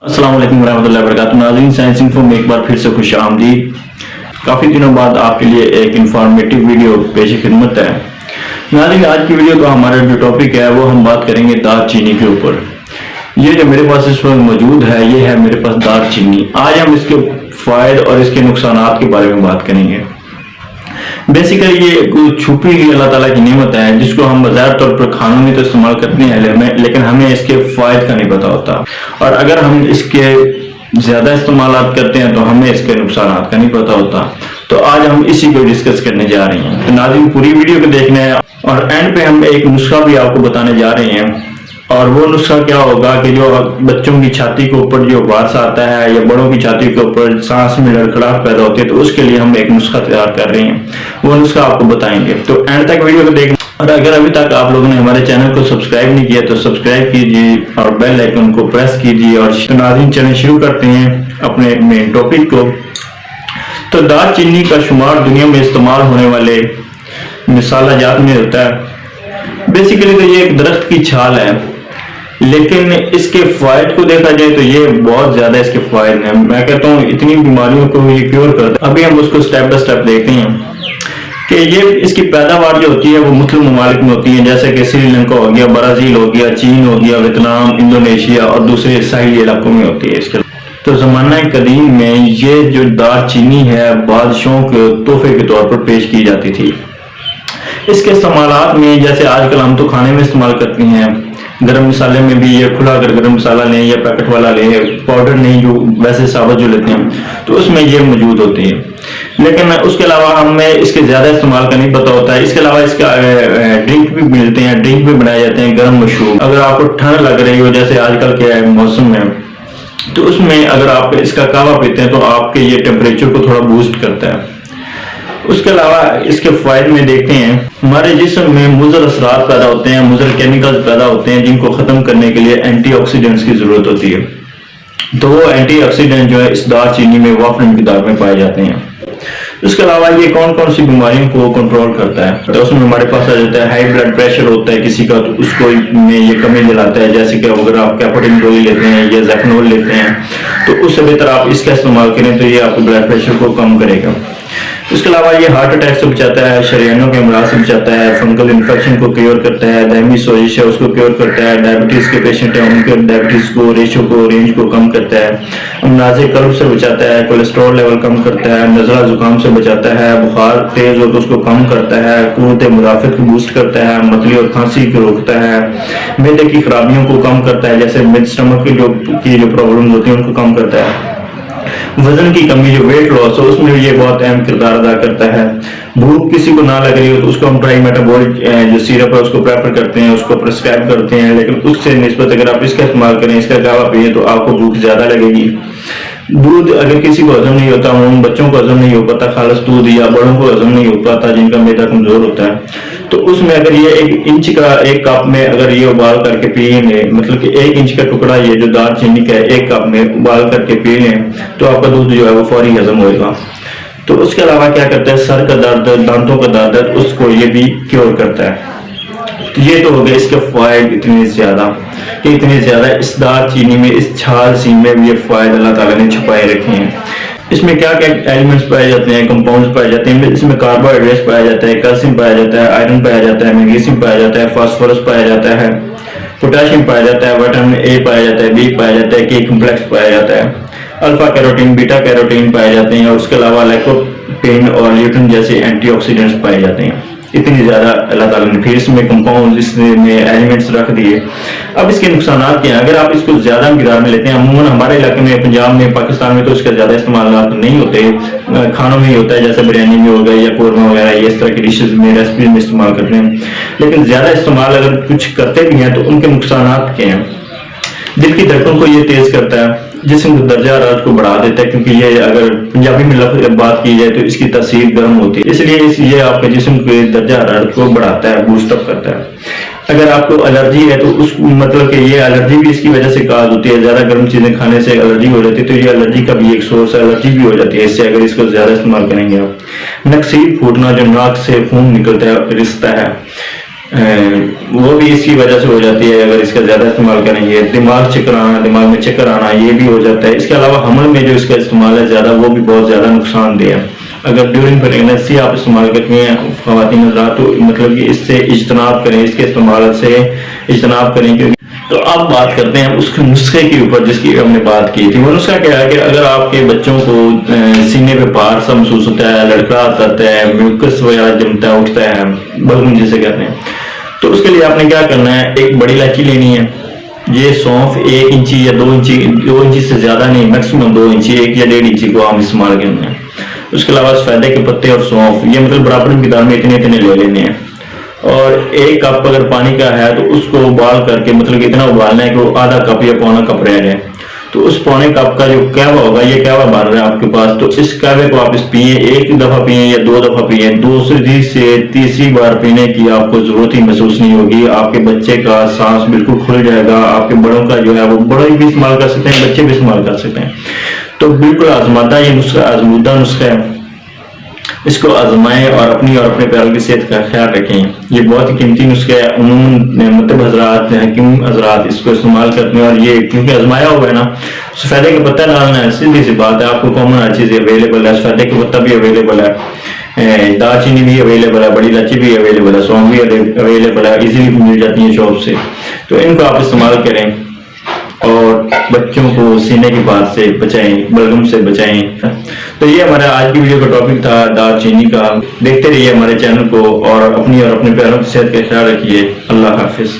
अस्सलाम वालेकुम रहमतुल्लाहि व बरकातुहू। नाज़रीन, साइंस इन्फो में एक बार फिर से खुश आमदीद। काफ़ी दिनों बाद आपके लिए एक इंफॉर्मेटिव वीडियो पेश खिदमत है। नाज़रीन, आज की वीडियो का हमारा जो टॉपिक है वो हम बात करेंगे दालचीनी के ऊपर। ये जो मेरे पास इस वक्त मौजूद है ये है मेरे पास दालचीनी। आज हम इसके फ़ायदे और इसके नुकसानात के बारे में बात करेंगे। बेसिकली ये छुपी हुई अल्लाह ताला की नेमत है जिसको हम बाज़ाहिर तौर पर खानों में तो इस्तेमाल करते हैं, लेकिन हमें इसके फायदे का नहीं पता होता, और अगर हम इसके ज्यादा इस्तेमाल करते हैं तो हमें इसके नुकसान का नहीं पता होता। तो आज हम इसी को डिस्कस करने जा रहे हैं। तो नाज़रीन, पूरी वीडियो को देखना है और एंड पे हम एक नुस्खा भी आपको बताने जा रहे हैं। और वो नुस्खा क्या होगा कि जो बच्चों की छाती के ऊपर जो वार्स आता है या बड़ों की छाती के ऊपर सांस में लड़खड़ाहट पैदा होती है, तो उसके लिए हम एक नुस्खा तैयार कर रहे हैं। वो नुस्खा आपको बताएंगे, तो एंड तक वीडियो को देखना। और अगर अभी तक आप लोगों ने हमारे चैनल को सब्सक्राइब नहीं किया तो सब्सक्राइब कीजिए और बेल आइकन को प्रेस कीजिए। और नाज़रीन, चैनल शुरू करते हैं अपने मेन टॉपिक को। तो दालचीनी का शुमार दुनिया में इस्तेमाल होने वाले मसाला जात में होता है। बेसिकली तो ये एक दरख्त की छाल है, लेकिन इसके फायदे को देखा जाए तो ये बहुत ज्यादा इसके फायदे हैं। मैं कहता हूँ इतनी बीमारियों को ये क्योर करता है। अभी हम उसको स्टेप बाय स्टेप देखते हैं कि ये इसकी पैदावार जो होती है वो मुख्तलिफ ममालिक में होती है, जैसे कि श्रीलंका हो गया, ब्राजील हो गया, चीन हो गया, वियतनाम, इंडोनेशिया और दूसरे साहिली इलाकों में होती है। इसके तो जमाना कदीम में ये जो दालचीनी है बादशाहों के तोहफे के तौर पर पेश की जाती थी। इसके इस्तेमालात में जैसे आजकल हम तो खाने में इस्तेमाल करते हैं, गरम मसाले में भी ये खुला अगर गरम मसाला लें या पैकेट वाला लें, पाउडर नहीं जो वैसे साबुत जो लेते हैं, तो उसमें ये मौजूद होते हैं। लेकिन उसके अलावा हमें इसके ज्यादा इस्तेमाल का नहीं पता होता है। इसके अलावा इसका ड्रिंक भी मिलते हैं, ड्रिंक भी बनाए जाते हैं, गर्म मशरूब। अगर आपको ठंड लग रही हो जैसे आजकल के मौसम में, तो उसमें अगर आप इसका कावा पीते हैं तो आपके ये टेम्परेचर को थोड़ा बूस्ट करता है। उसके अलावा इसके फायदे में देखते हैं, हमारे जिस्म में मुज़र असरात पैदा होते हैं, मुज़र केमिकल्स पैदा होते हैं जिनको खत्म करने के लिए एंटीऑक्सीडेंट्स की जरूरत होती है। तो वो एंटीऑक्सीडेंट जो है इस दालचीनी में वाफर मिकदार में पाए जाते हैं। उसके अलावा ये कौन कौन सी बीमारियों को कंट्रोल करता है, तो उसमें हमारे पास आ जाता है हाई ब्लड प्रेशर होता है किसी का, तो उसको में ये कमी दिलाता है। जैसे कि अगर आप कैपोटिन गोली लेते हैं या ज़ैफनोल लेते हैं तो उससे बेहतर आप इसका इस्तेमाल करें तो ये आपके ब्लड प्रेशर को कम करेगा। उसके अलावा ये हार्ट अटैक से बचाता है, शरीरों के अमराज से बचाता है, फंगल इन्फेक्शन को क्योर करता है, दायमी सोजिश है उसको क्योर करता है, डायबिटीज के पेशेंट हैं उनके डायबिटीज को रेंज को कम करता है, अमराज कल्ब से बचाता है, कोलेस्ट्रॉल लेवल कम करता है, नज़ला जुकाम से बचाता है, बुखार तेज हो तो उसको कम करता है, कुव्वत मुदाफ़त को बूस्ट करता है, मतली और खांसी को रोकता है, मैदे की खराबियों को कम करता है, जैसे मिड स्टमक की जो प्रॉब्लम होती है उनको कम करता है। वजन की कमी जो वेट लॉस है उसमें ये बहुत अहम किरदार अदा करता है। भूख किसी को ना लग रही हो तो उसको हम ट्राई मेटाबॉलिक जो सिरप है उसको प्रेफर करते हैं, उसको प्रिस्क्राइब करते हैं, लेकिन उससे निस्बत अगर आप इसका इस्तेमाल करें, इसका कावा पिए तो आपको भूख ज्यादा लगेगी। दूध अगर किसी को हजम नहीं होता, उन बच्चों को हजम नहीं हो पाता खालस दूध, या बड़ों को हजम नहीं हो पाता जिनका मैदा कमजोर होता है, तो उसमें अगर ये 1 इंच का 1 कप में अगर ये उबाल करके पिएंगे, मतलब कि 1 इंच का टुकड़ा ये जो दालचीनी का 1 कप में उबाल करके पी लें तो आपका दूध जो है वो फौरी हजम होगा। तो उसके अलावा क्या करता है, सर का दर्द, दांतों का दर्द, उसको ये भी क्योर करता है। ये तो हो गए इसके फायदे इतने ज्यादा इस दालचीनी में, इस छाल सी में ये फायदे अल्लाह ताला ने छुपाए रखे हैं। इसमें क्या क्या एलिमेंट्स पाए जाते हैं, कंपाउंड्स पाए जाते हैं। इसमें कार्बोहाइड्रेट्स पाया जाता है, कैल्शियम पाया जाता है, आयरन पाया जाता है, मैग्नीशियम पाया जाता है, फास्फोरस पाया जाता है, पोटेशियम पाया जाता है, विटामिन ए पाया जाता है, बी पाया जाता है, के कॉम्प्लेक्स पाया जाता है, अल्फा कैरोटीन, बीटा कैरोटीन पाए जाते हैं, और उसके अलावा लाइकोपीन और ल्यूटिन जैसे एंटीऑक्सीडेंट्स पाए जाते हैं। इतनी ज्यादा अल्लाह ताला ने फिर इसमें कंपाउंड, इसमें एलिमेंट्स रख दिए। अब इसके नुकसान क्या हैं, अगर आप इसको ज्यादा मिकदार में लेते हैं, अमूमन हमारे इलाके में, पंजाब में, पाकिस्तान में तो इसका ज्यादा इस्तेमाल नहीं होते, खानों में ही होता है, जैसे बिरयानी में हो गया या कोरमा वगैरह, ये इस तरह की डिशेज में, रेसिपीज में इस्तेमाल करते हैं। लेकिन ज्यादा इस्तेमाल अगर कुछ करते भी हैं तो उनके नुकसान क्या हैं। दिल की धड़कन को ये तेज करता है, जिस्म के दर्जा हरारत को बढ़ा देता है, क्योंकि ये अगर पंजाबी में बात की जाए तो इसकी तासीर गर्म होती है, इसलिए ये आपके जिस्म के दर्जा हरारत को बढ़ाता है, बूस्टअप करता है। अगर आपको एलर्जी है तो उस मतलब कि ये एलर्जी भी इसकी वजह से काज होती है, ज्यादा गर्म चीजें खाने से एलर्जी हो जाती है, तो ये एलर्जी का भी एक सोर्स है, एलर्जी भी हो जाती है इससे अगर इसको ज्यादा इस्तेमाल करेंगे आप। नक्सीर फूटना, जो नाक से खून निकलता है, रिश्ता है, وہ بھی اس کی وجہ سے ہو جاتی ہے اگر اس کا زیادہ استعمال کریں گے. دماغ میں چکر آنا یہ بھی ہو جاتا ہے. اس کے علاوہ حمل میں جو اس کا استعمال ہے زیادہ وہ بھی بہت زیادہ نقصان دہ ہے. اگر ڈیورنگ پریگننسی آپ استعمال کرتی ہیں خواتین حضرات تو مطلب کہ اس سے اجتناب کریں, اس کے استعمال سے اجتناب کریں. کیونکہ تو اب بات کرتے ہیں اس کے نسخے کے اوپر جس کی ہم نے بات کی تھی. وہ نسخہ کیا ہے کہ اگر آپ کے بچوں کو سینے پہ بھار سا محسوس ہوتا ہے, لڑکڑاہٹ آتا ہے, میوکس وغیرہ جمتا ہے, اٹھتا ہے, بلغم جسے کہتے ہیں, تو اس کے لیے آپ نے کیا کرنا ہے, ایک بڑی الائچی لینی ہے. یہ سونف 1 انچی یا 2 انچی سے زیادہ نہیں, میکسیمم 2 انچی 1 یا 1.5 انچی کو آپ استعمال کرنا ہے. اس کے علاوہ سفیدے کے پتے اور سونف یہ مطلب برابر مقدار میں اتنے لے لینے ہیں. اور 1 کپ اگر پانی کا ہے تو اس کو ابال کر کے مطلب اتنا ابالنا ہے کہ وہ آدھا کپ یا پونا کپ رہ جائے. تو اس پونے کپ کا جو قہوہ ہوگا, یہ قہوہ بن رہا ہے آپ کے پاس, تو اس قہوے کو آپ پئیں, 1 دفعہ پئیں یا 2 دفعہ پئیں. دوسری سے تیسری بار پینے کی آپ کو ضرورت ہی محسوس نہیں ہوگی. آپ کے بچے کا سانس بالکل کھل جائے گا. آپ کے بڑوں کا جو ہے وہ بڑے بھی استعمال کر سکتے ہیں, بچے بھی استعمال کر سکتے ہیں. تو بالکل آزمادہ یہ نسخہ, آزمودہ نسخہ ہے. اس کو آزمائیں اور اپنی اور اپنے پیروں کی صحت کا خیال رکھیں. یہ بہت ہی قیمتی نسخہ ہے. عموماً مطلب حضرات, حکیم حضرات اس کو استعمال کرتے ہیں, اور یہ کیونکہ آزمایا ہوا ہے نا. سفیدے کا پتہ ڈالنا ہے, سیدھی سی بات ہے, آپ کو کامن ہر چیز اویلیبل ہے. سفیدے کا پتہ بھی اویلیبل ہے, دال چینی بھی اویلیبل ہے, بڑی الائچی بھی اویلیبل ہے, سونف بھی اویلیبل ہے, ایزیلی مل جاتی ہیں شاپ سے. تو ان کو آپ استعمال کریں اور بچوں کو سینے کی بات سے بچائیں, بلغم سے بچائیں. تو یہ ہمارا آج کی ویڈیو کا ٹاپک تھا دال چینی کا. دیکھتے رہیے ہمارے چینل کو اور اپنی اور اپنے پیروں کی صحت کا خیال رکھیے. اللہ حافظ.